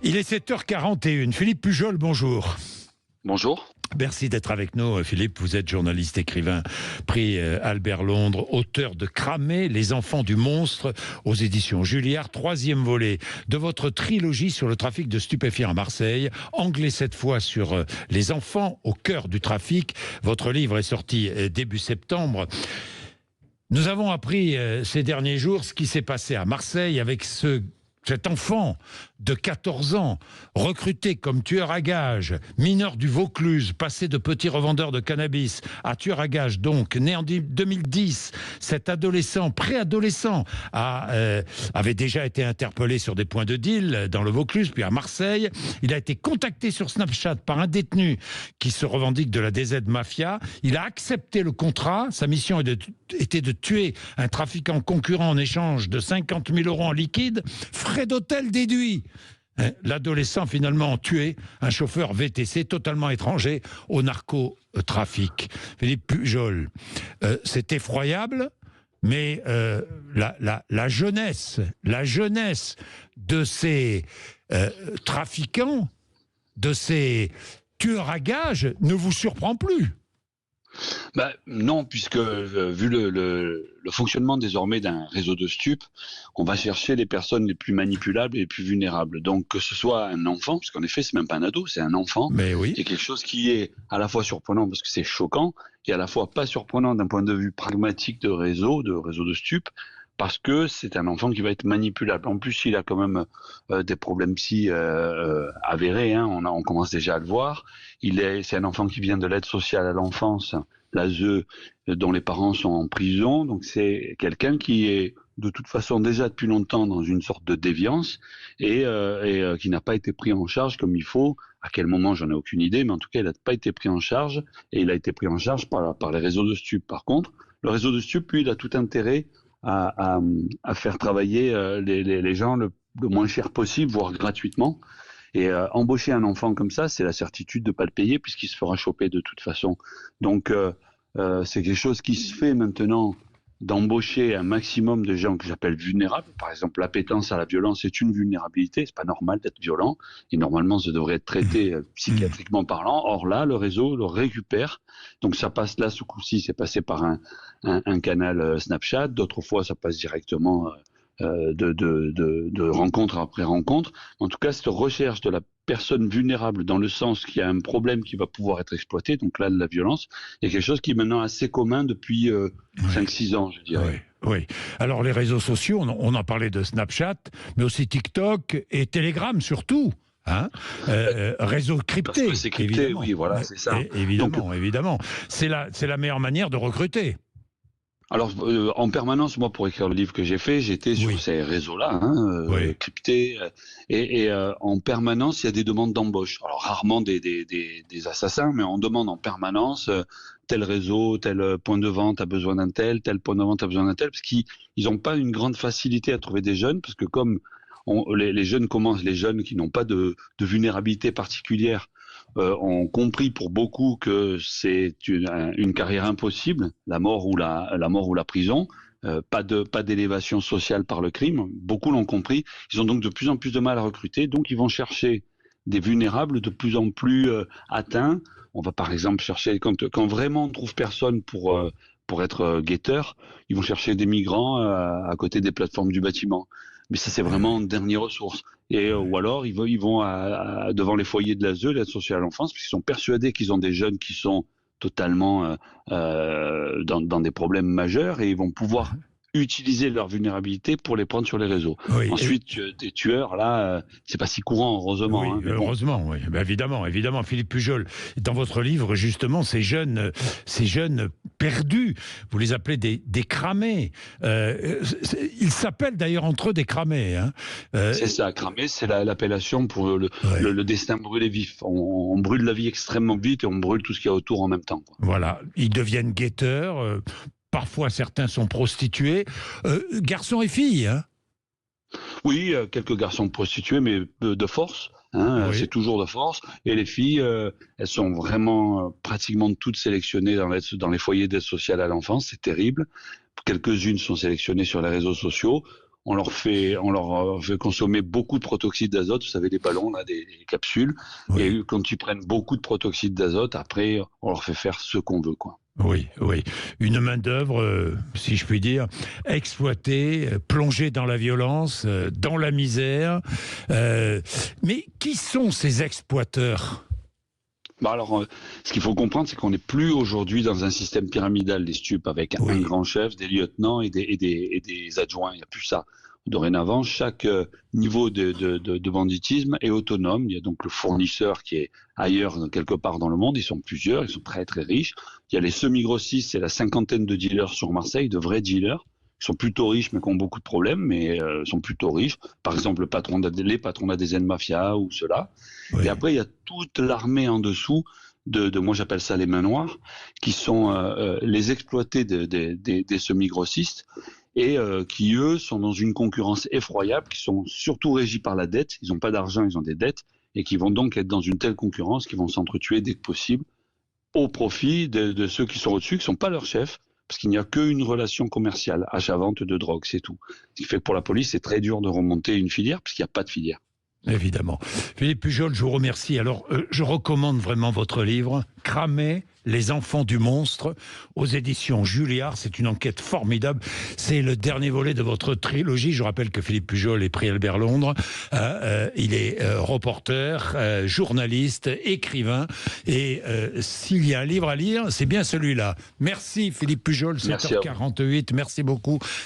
Il est 7h41. Philippe Pujol, bonjour. Bonjour. Merci d'être avec nous, Philippe. Vous êtes journaliste, écrivain, prix Albert Londres, auteur de Cramé, les enfants du monstre, aux éditions Julliard, 3e volet de votre trilogie sur le trafic de stupéfiants à Marseille, anglais cette fois sur les enfants au cœur du trafic. Votre livre est sorti début septembre. Nous avons appris ces derniers jours ce qui s'est passé à Marseille avec cet enfant de 14 ans, recruté comme tueur à gages, mineur du Vaucluse, passé de petit revendeur de cannabis à tueur à gages, donc né en 2010. Cet adolescent, préadolescent, avait déjà été interpellé sur des points de deal dans le Vaucluse, puis à Marseille. Il a été contacté sur Snapchat par un détenu qui se revendique de la DZ Mafia. Il a accepté le contrat. Sa mission était de tuer un trafiquant concurrent en échange de 50 000 € en liquide, frais d'hôtel déduits. L'adolescent finalement tué un chauffeur VTC totalement étranger au narcotrafic. Philippe Pujol, c'est effroyable, mais la jeunesse de ces trafiquants, de ces tueurs à gages ne vous surprend plus? Non, puisque vu le fonctionnement désormais d'un réseau de stupes, on va chercher les personnes les plus manipulables et les plus vulnérables. Donc que ce soit un enfant, parce qu'en effet c'est même pas un ado, c'est un enfant, mais oui. c'est quelque chose qui est à la fois surprenant parce que c'est choquant, et à la fois pas surprenant d'un point de vue pragmatique de réseau de stupes, parce que c'est un enfant qui va être manipulable. En plus, il a quand même des problèmes psy avérés, hein. On commence déjà à le voir. C'est un enfant qui vient de l'aide sociale à l'enfance, l'ASE, dont les parents sont en prison. Donc c'est quelqu'un qui est de toute façon déjà depuis longtemps dans une sorte de déviance et qui n'a pas été pris en charge comme il faut. À quel moment, j'en ai aucune idée, mais en tout cas, il n'a pas été pris en charge, et il a été pris en charge par les réseaux de stupes. Par contre, le réseau de stupes, lui, il a tout intérêt à faire travailler les gens le moins cher possible, voire gratuitement. Et embaucher un enfant comme ça, c'est la certitude de ne pas le payer puisqu'il se fera choper de toute façon. Donc c'est quelque chose qui se fait maintenant, d'embaucher un maximum de gens que j'appelle vulnérables. Par exemple, l'appétence à la violence est une vulnérabilité, c'est pas normal d'être violent, et normalement ça devrait être traité psychiatriquement parlant. Or là, le réseau le récupère, donc ça passe là, ce coup-ci, c'est passé par un canal Snapchat, d'autres fois ça passe directement de rencontre après rencontre. En tout cas, cette recherche de la personne vulnérable dans le sens qu'il y a un problème qui va pouvoir être exploité, donc là de la violence, est quelque chose qui est maintenant assez commun depuis 5-6 ans, je dirais. Oui. Alors les réseaux sociaux, on en parlait de Snapchat, mais aussi TikTok et Telegram surtout. Réseau crypté. Parce que c'est crypté, évidemment. Oui, voilà, c'est ça. Évidemment. C'est la meilleure manière de recruter. Alors, en permanence, moi, pour écrire le livre que j'ai fait, j'étais sur ces réseaux-là, cryptés, et en permanence, il y a des demandes d'embauche. Alors, rarement des assassins, mais on demande en permanence tel réseau, tel point de vente a besoin d'un tel point de vente a besoin d'un tel, parce qu'ils n'ont pas une grande facilité à trouver des jeunes, parce que comme les jeunes qui n'ont pas de vulnérabilité particulière, ont compris pour beaucoup que c'est une carrière impossible, la mort ou la prison, pas d'élévation sociale par le crime. Beaucoup l'ont compris. Ils ont donc de plus en plus de mal à recruter, donc ils vont chercher des vulnérables de plus en plus atteints. On va par exemple chercher, quand vraiment on ne trouve personne pour être guetteur, ils vont chercher des migrants à côté des plateformes du bâtiment. Mais ça, c'est vraiment une dernière ressource. Ou alors, ils vont devant les foyers de l'ASE, l'aide sociale à l'enfance, parce qu'ils sont persuadés qu'ils ont des jeunes qui sont totalement dans des problèmes majeurs, et ils vont pouvoir utiliser leur vulnérabilité pour les prendre sur les réseaux. Ensuite, des tueurs, là, c'est pas si courant, heureusement. Oui, heureusement, oui. Ben évidemment, Philippe Pujol. Dans votre livre, justement, ces jeunes perdus, vous les appelez des cramés. Ils s'appellent d'ailleurs entre eux des cramés. C'est ça, cramé, c'est l'appellation pour le destin brûlé vif. On brûle la vie extrêmement vite et on brûle tout ce qu'il y a autour en même temps. Voilà, ils deviennent guetteurs. Parfois, certains sont prostitués. Garçons et filles, Oui, quelques garçons prostitués, mais de force. C'est toujours de force. Et les filles, elles sont vraiment pratiquement toutes sélectionnées dans les foyers d'aide sociale à l'enfance. C'est terrible. Quelques-unes sont sélectionnées sur les réseaux sociaux. on leur fait consommer beaucoup de protoxyde d'azote, vous savez, les ballons, là, des capsules. Oui. Et quand ils prennent beaucoup de protoxyde d'azote, après, on leur fait faire ce qu'on veut, quoi. Oui, oui. Une main-d'œuvre, si je puis dire, exploitée, plongée dans la violence, dans la misère. Mais qui sont ces exploiteurs? Bah alors, ce qu'il faut comprendre, c'est qu'on n'est plus aujourd'hui dans un système pyramidal des stupes avec un Oui, grand chef, des lieutenants et des adjoints. Il n'y a plus ça. Dorénavant, chaque niveau de banditisme est autonome. Il y a donc le fournisseur qui est ailleurs, quelque part dans le monde. Ils sont plusieurs, ils sont très très riches. Il y a les semi-grossistes, c'est la cinquantaine de dealers sur Marseille, de vrais dealers. Ils sont plutôt riches, mais qui ont beaucoup de problèmes, mais sont plutôt riches. Par exemple, les patrons d'ADN Mafia ou ceux-là. Et oui, après, il y a toute l'armée en dessous moi j'appelle ça les mains noires, qui sont les exploités des semi-grossistes et qui, eux, sont dans une concurrence effroyable, qui sont surtout régis par la dette. Ils n'ont pas d'argent, ils ont des dettes, et qui vont donc être dans une telle concurrence qu'ils vont s'entretuer dès que possible, au profit de ceux qui sont au-dessus, qui ne sont pas leurs chefs, parce qu'il n'y a qu'une relation commerciale, achat-vente de drogue, c'est tout. Ce qui fait que pour la police, c'est très dur de remonter une filière, parce qu'il n'y a pas de filière. évidemment. Philippe Pujol, je vous remercie. Alors, je recommande vraiment votre livre, Cramer, les enfants du monstre, aux éditions Julliard. C'est une enquête formidable. C'est le dernier volet de votre trilogie. Je rappelle que Philippe Pujol est prix Albert Londres. Il est reporter, journaliste, écrivain. Et s'il y a un livre à lire, c'est bien celui-là. Merci Philippe Pujol, Merci à vous. 7h48. Merci beaucoup.